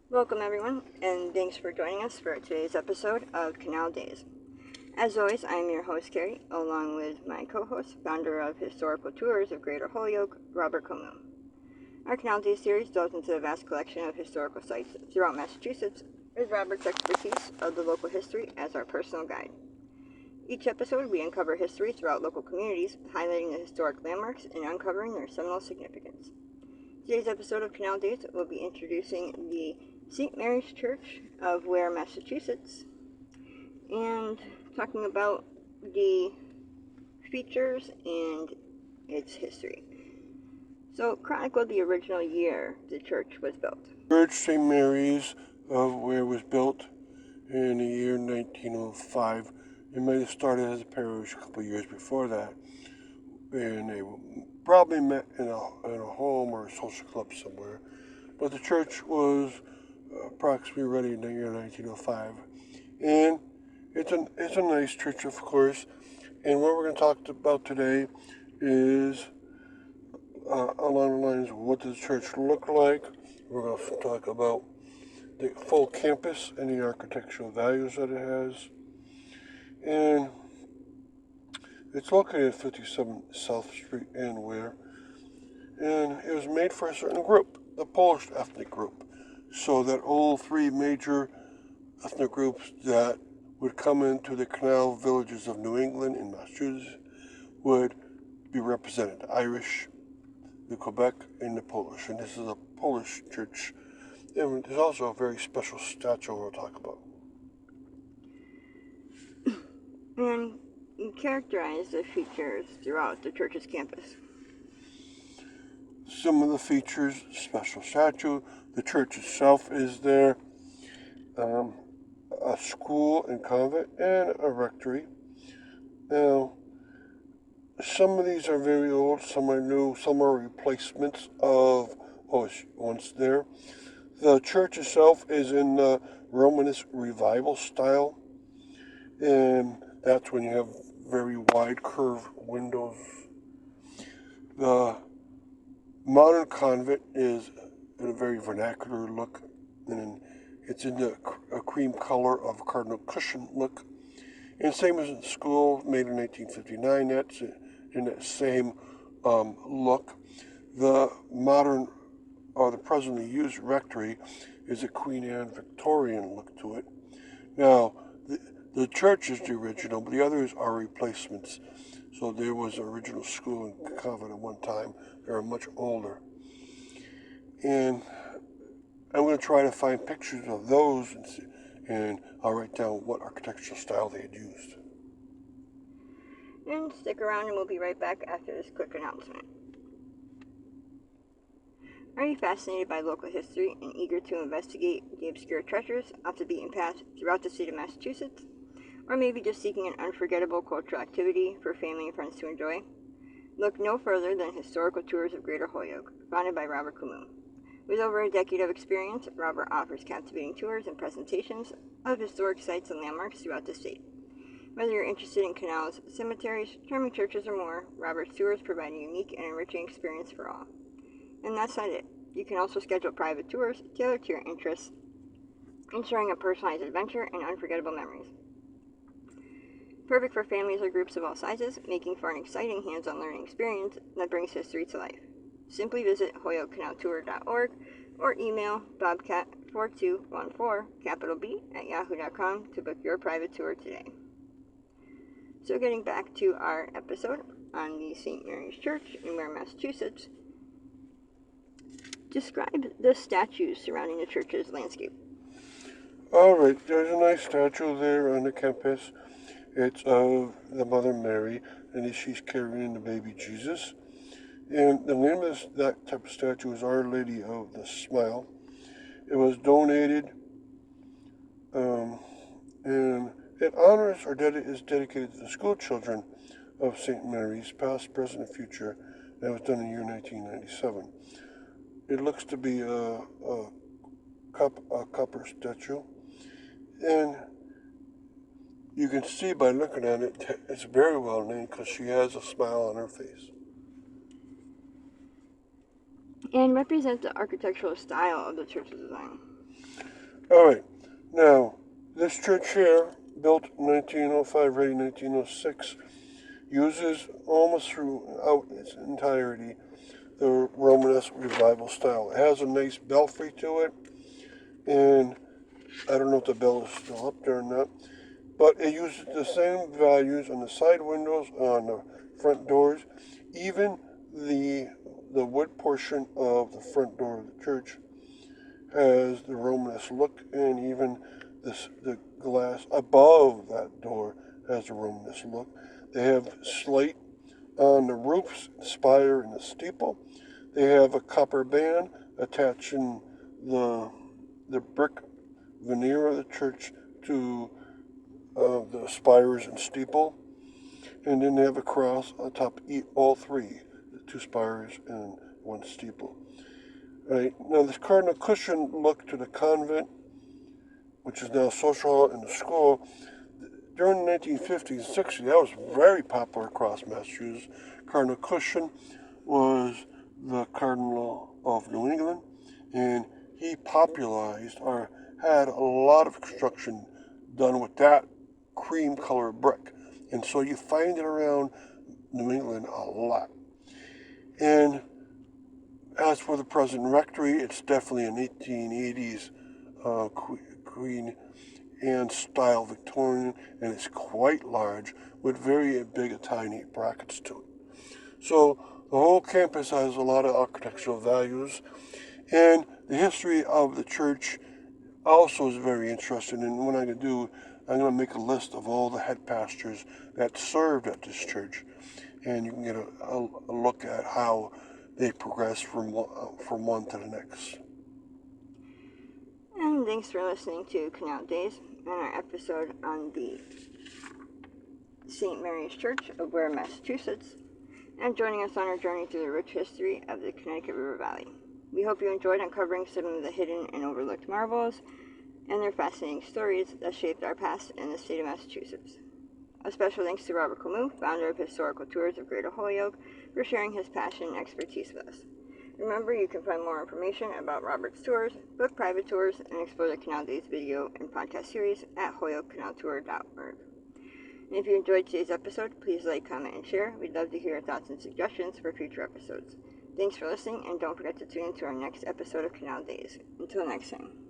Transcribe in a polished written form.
Welcome everyone, and thanks for joining us for today's episode of Canal Days. As always, I am your host Carrie, along with my co-host, founder of Historical Tours of Greater Holyoke, Robert Como. Our Canal Days series delves into the vast collection of historical sites throughout Massachusetts, with Robert's expertise of the local history as our personal guide. Each episode, we uncover history throughout local communities, highlighting the historic landmarks and uncovering their seminal significance. Today's episode of Canal Days will be introducing the St. Mary's Church of Ware, Massachusetts, and talking about the features and its history. So, chronicle the original year the church was built. Church St. Mary's of Ware was built in the year 1905. It might have started as a parish a couple of years before that, and they probably met in a home or a social club somewhere. But the church was approximately ready in the year 1905, and it's a nice church, of course. And what we're going to talk about today is along the lines of what does the church look like. We're going to talk about the full campus and the architectural values that it has. And it's located at 57 South Street in Ware. And it was made for a certain group, the Polish ethnic group. So that all three major ethnic groups that would come into the canal villages of New England and Massachusetts would be represented. The Irish, the Quebec, and the Polish. And this is a Polish church. And there's also a very special statue we'll talk about. And characterize the features throughout the church's campus. Some of the features: special statue, the church itself is there, a school and convent, and a rectory. Now, some of these are very old, some are new, some are replacements of what was once there. The church itself is in the Romanesque Revival style, and that's when you have very wide curved windows. The modern convent is in a very vernacular look, and it's in a cream color of cardinal cushion look. And same as in school, made in 1859, that's in that same look. The modern, or the presently used rectory is a Queen Anne Victorian look to it. Now, the church is the original, but the others are replacements. So there was an original school and convent at one time. They're much older. And I'm going to try to find pictures of those, and I'll write down what architectural style they had used. And stick around and we'll be right back after this quick announcement. Are you fascinated by local history and eager to investigate the obscure treasures off the beaten path throughout the state of Massachusetts? Or maybe just seeking an unforgettable cultural activity for family and friends to enjoy? Look no further than Historical Tours of Greater Holyoke, founded by Robert Como. With over a decade of experience, Robert offers captivating tours and presentations of historic sites and landmarks throughout the state. Whether you're interested in canals, cemeteries, charming churches, or more, Robert's tours provide a unique and enriching experience for all. And that's not it. You can also schedule private tours tailored to your interests, ensuring a personalized adventure and unforgettable memories. Perfect for families or groups of all sizes, making for an exciting hands-on learning experience that brings history to life. Simply visit holyokecanaltour.org or email bobcat4214 to book your private tour today. So getting back to our episode on the St. Mary's Church in Ware, Massachusetts, describe the statues surrounding the church's landscape. All right, there's a nice statue there on the campus. It's of the Mother Mary, and she's carrying the baby Jesus. And the name of that type of statue is Our Lady of the Smile. It was donated, and it honors or is dedicated to the school children of St. Mary's, past, present, and future. That was done in the year 1997. It looks to be a copper statue, and you can see by looking at it that it's very well named because she has a smile on her face. And represent the architectural style of the church's design. All right. Now, this church here, built in 1905, ready 1906, uses almost throughout its entirety the Romanesque revival style. It has a nice belfry to it, and I don't know if the bell is still up there or not, but it uses the same values on the side windows, on the front doors, even the wood portion of the front door of the church has the Romanesque look, and even the glass above that door has a Romanesque look. They have slate on the roofs, spire, and the steeple. They have a copper band attaching the brick veneer of the church to the spires and steeple, and then they have a cross atop all three, the two spires and one steeple. Right now, this cardinal cushion look to the convent, which is now social hall and the school. During the 1950s and 60s, that was very popular across Massachusetts. Cardinal Cushion was the Cardinal of New England, and he popularized or had a lot of construction done with that cream color brick. And so you find it around New England a lot. And as for the present rectory, it's definitely an 1880s Queen Anne style Victorian, and it's quite large with very big Italianate brackets to it. So the whole campus has a lot of architectural values, and the history of the church also is very interesting. And what I'm going to do, I'm going to make a list of all the head pastors that served at this church, and you can get a look at how they progress from one to the next. And thanks for listening to Canal Days and our episode on the St. Mary's Church of Ware, Massachusetts, and joining us on our journey through the rich history of the Connecticut River Valley. We hope you enjoyed uncovering some of the hidden and overlooked marvels and their fascinating stories that shaped our past in the state of Massachusetts. A special thanks to Robert Camus, founder of Historical Tours of Greater Holyoke, for sharing his passion and expertise with us. Remember, you can find more information about Robert's tours, book private tours, and explore the Canal Days video and podcast series at holyokecanaltour.org. And if you enjoyed today's episode, please like, comment, and share. We'd love to hear your thoughts and suggestions for future episodes. Thanks for listening, and don't forget to tune in to our next episode of Canal Days. Until next time.